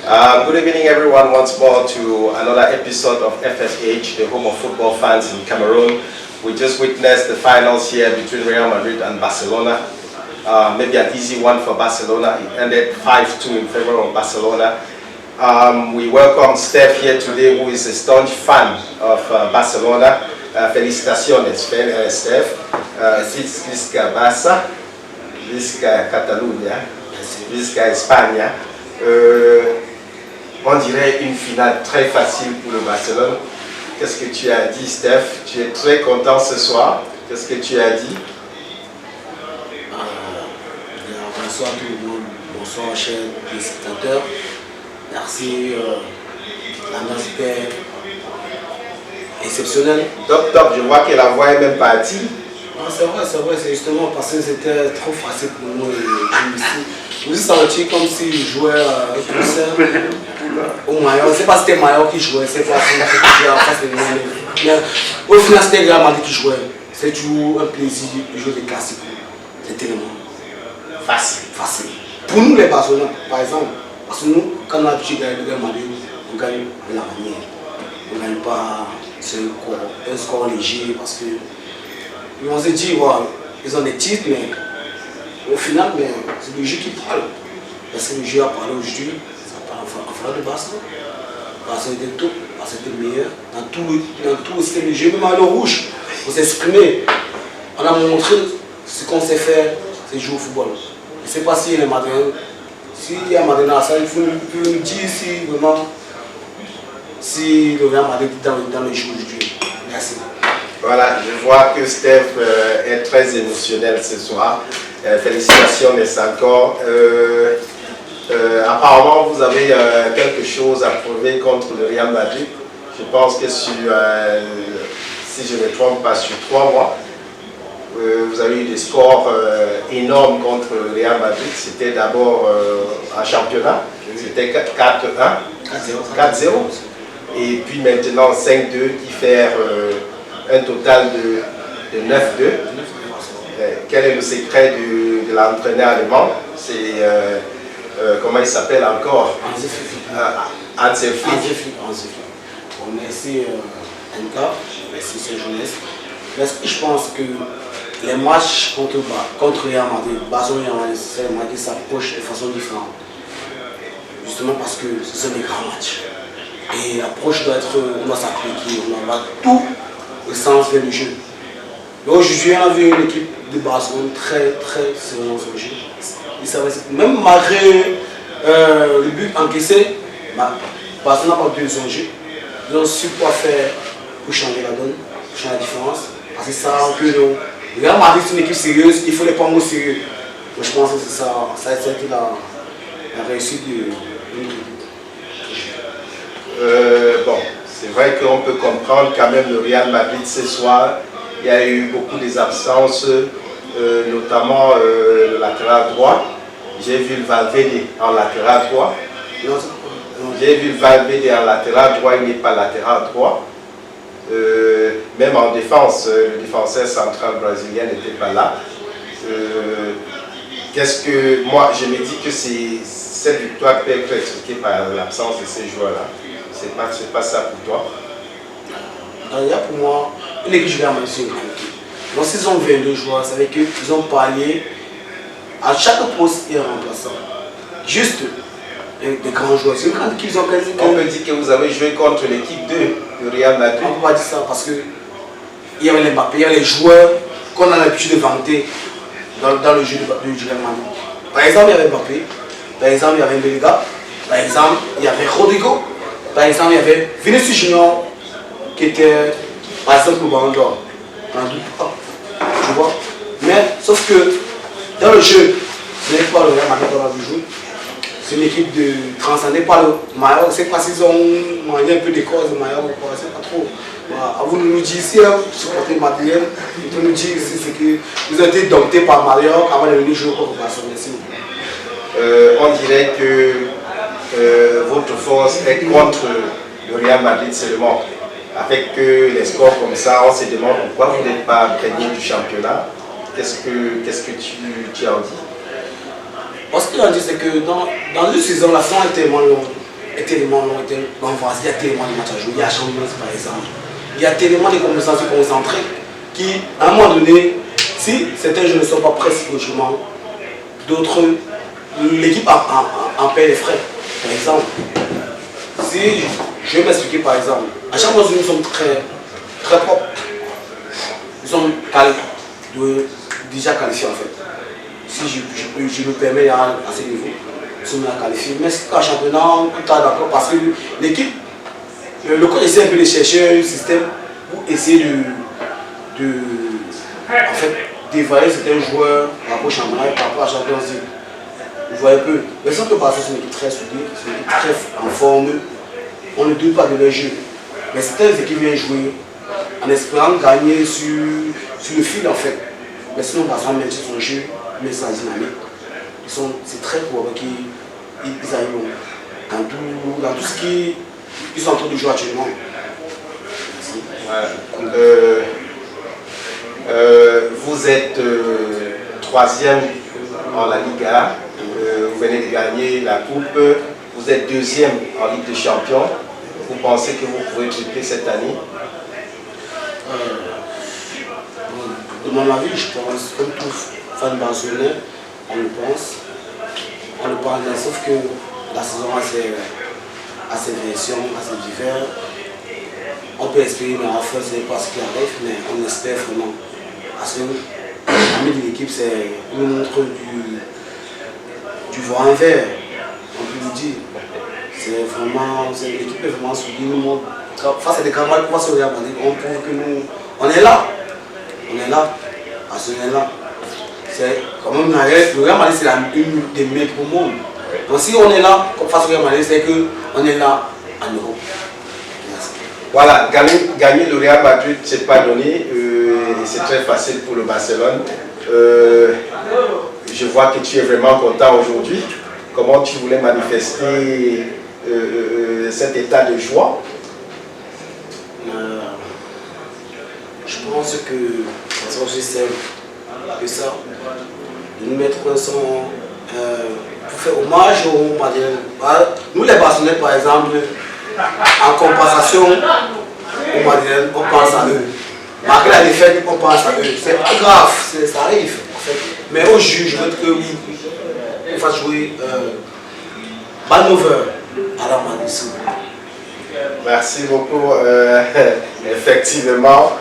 Good evening everyone once more to another episode of FSH, the home of football fans in Cameroon. We just witnessed the finals here between Real Madrid and Barcelona. Maybe an easy one for Barcelona. It ended 5-2 in favor of Barcelona. We welcome Steph here today, who is a staunch fan of Barcelona. Felicitaciones, Steph. Visca Barça, Visca Catalunya, Visca Espagne. On dirait une finale très facile pour le Barcelone. Qu'est-ce que tu as dit, Steph? Tu es très content ce soir. Qu'est-ce que tu as dit? Bonsoir tout le monde, bonsoir chers spectateurs. Merci, l'ambiance était exceptionnelle. Top, je vois que la voix est même partie. C'est vrai, c'est justement parce que c'était trop facile pour nous. Je me suis senti comme s'il jouait un concert au Maillot. C'est pas si c'était Maillot qui jouait, c'est pas mais au final c'était Real Madrid qui jouait. C'est toujours un plaisir de jouer des classiques. C'est tellement facile. Pour nous les Barcelonais, par exemple, parce que nous, quand on a l'habitude de gagner le Real Madrid, on gagne de la manière. On ne gagne pas un score léger parce que on s'est dit, voilà, ils ont des titres, mais au final, c'est le jeu qui parle. Parce que le jeu a parlé aujourd'hui, ça parle en faveur de Barcelone. Barcelone était top, Barcelone était meilleur. Dans tout c'était le jeu, même à l'eau rouge, on s'est exprimé. On a montré ce qu'on sait faire, c'est jouer au football. Je ne sais pas si les Madrilènes, s'il y a Madrid dans la salle, il faut nous dire si vraiment, si le Real Madrid est dans le jeu aujourd'hui. Merci. Voilà, je vois que Steph est très émotionnel ce soir. Félicitations, encore. Apparemment, vous avez quelque chose à prouver contre le Real Madrid. Je pense que si je ne me trompe pas, sur 3 mois, vous avez eu des scores énormes contre le Real Madrid. C'était d'abord un championnat, c'était 4-1, 4-0. Et puis maintenant 5-2 qui fait un total de 9-2. Quel est le secret de l'entraîneur allemand? C'est comment il s'appelle encore? Hansi Flick. Merci Enka, merci sa jeunesse. Parce que je pense que les matchs contre Real Madrid, Barcelone et Real Madrid s'approchent de façon différente. Justement parce que ce sont des grands matchs. Et l'approche doit être, on doit s'appliquer, on va tout au sens vers le jeu. Aujourd'hui, on a vu une équipe de Barcelone très sérieuse au jeu. Même malgré le but encaissé, Barcelone n'a pas pu son jeu. Ils ont su quoi faire pour changer la donne, pour changer la différence. Parce que ça que le Real Madrid c'est une équipe sérieuse, il faut les prendre au sérieux. Donc, je pense que c'est ça, ça a été la réussite de l'équipe. Bon, c'est vrai qu'on peut comprendre quand même le Real Madrid ce soir. Il y a eu beaucoup des absences, notamment le latéral droit. J'ai vu le Valverde en latéral droit. J'ai vu le Valverde en latéral droit, il n'est pas latéral droit. Même en défense, le défenseur central brésilien n'était pas là. Qu'est-ce que moi je me dis que cette victoire peut être expliquée par l'absence de ces joueurs-là. C'est pas ça pour toi? D'ailleurs, pour moi, une équipe je vais amasser une grande équipe. Donc, s'ils ont 22 joueurs, ça veut dire qu'ils ont parlé à chaque poste et un remplaçant. Juste des grands joueurs. C'est une grande équipe. On peut dire que vous avez joué contre l'équipe 2 de Real Madrid. On ne peut pas dire ça parce qu'il y avait les Mbappé, il y a les joueurs qu'on a l'habitude de vanter dans le jeu du Real Madrid. Par exemple, il y avait Mbappé, par exemple, il y avait Bellingham, par exemple, il y avait Rodrigo. Par exemple, il y avait Vinicius Junior qui était, par exemple, le Ballon d'Or. On n'en doute pas, tu vois. Mais, sauf que, dans le jeu, ce n'est pas le Real Madrid qu'on a vu jouer. C'est une équipe de transcender par le Maillot. C'est parce qu'ils ont mangé un peu d'écorce de Maillot, c'est pas trop. Voilà. À vous de nous dire ici, supporter Madrid, de nous dire ici, c'est que vous avez été domptés par Maillot avant de venir jouer contre Barcelone. On dirait que votre force est contre le Real Madrid seulement. Avec les scores comme ça, on se demande pourquoi vous n'êtes pas premier du championnat. Qu'est-ce que tu en dis? Parce qu'il a dit, c'est que dans une saison, la saison est tellement longue. et tellement long, il y a tellement de matchs à jouer, il y a Champions par exemple. Il y a tellement de conversations concentrées qui, à un moment donné, si certains jeux ne sont pas prêts psychologiquement, d'autres, l'équipe en paie les frais. Par exemple, si je vais m'expliquer par exemple, à chaque fois nous sommes très propres. Nous sommes déjà qualifiés en fait. Si je me permets à ce niveau, nous sommes qualifiés. Mais c'est qu'en championnat, on est d'accord parce que l'équipe, le coach essaie un peu de chercher un système pour essayer en fait, d'évaluer certains joueurs par rapport au championnat et par rapport à la Champions League. Vous voyez un peu. Mais sans que Barcelone, c'est une équipe très soudée, c'est une équipe très en forme. On ne doute pas de leur jeu. Mais certaines équipes viennent jouer en espérant gagner sur le fil en fait. Mais sinon, Barcelone maintient son jeu, mais sa dynamique. C'est très probable qu'ils arrivent dans tout ce qu'ils sont en train de jouer actuellement. Vous êtes troisième en la Liga, vous venez de gagner la coupe, vous êtes deuxième en Ligue des Champions. Vous pensez que vous pouvez tripler cette année? De mon avis, je pense, comme tout fan barcelonais, on le pense. On le parle, sauf que la saison a ses versions, a ses divers. On peut espérer, mais en fait, c'est pas ce qui arrive, mais on espère vraiment. Parce que l'ami de l'équipe, c'est une montre du vent vert, on peut le dire. L'équipe est vraiment soudée. Face à des camarades qui vont se regarder, on prouve que nous, on est là. On est là. Parce qu'on est là. C'est quand même le Real Madrid, c'est une des meilleures au monde. Donc si on est là, face au Real Madrid, c'est qu'on est là en Europe. Voilà, gagner le Real Madrid, c'est pas donné. C'est très facile pour le Barcelone. Je vois que tu es vraiment content aujourd'hui. Comment tu voulais manifester cet état de joie? Je pense que c'est aussi simple que ça. Nous mettre son pour faire hommage aux Madrilènes. Nous les Barcelonais par exemple, en compensation aux Madrilènes, on pense à eux. Malgré la défaite, on pense à eux. C'est pas grave, ça arrive en fait. Mais au juge, je veux que vous fasse jouer Manœuvre à la Madrid. Merci beaucoup. Effectivement.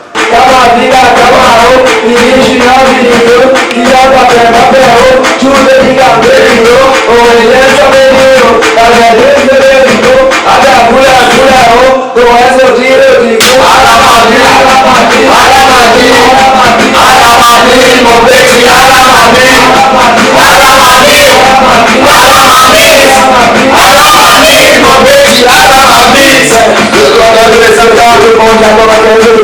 Le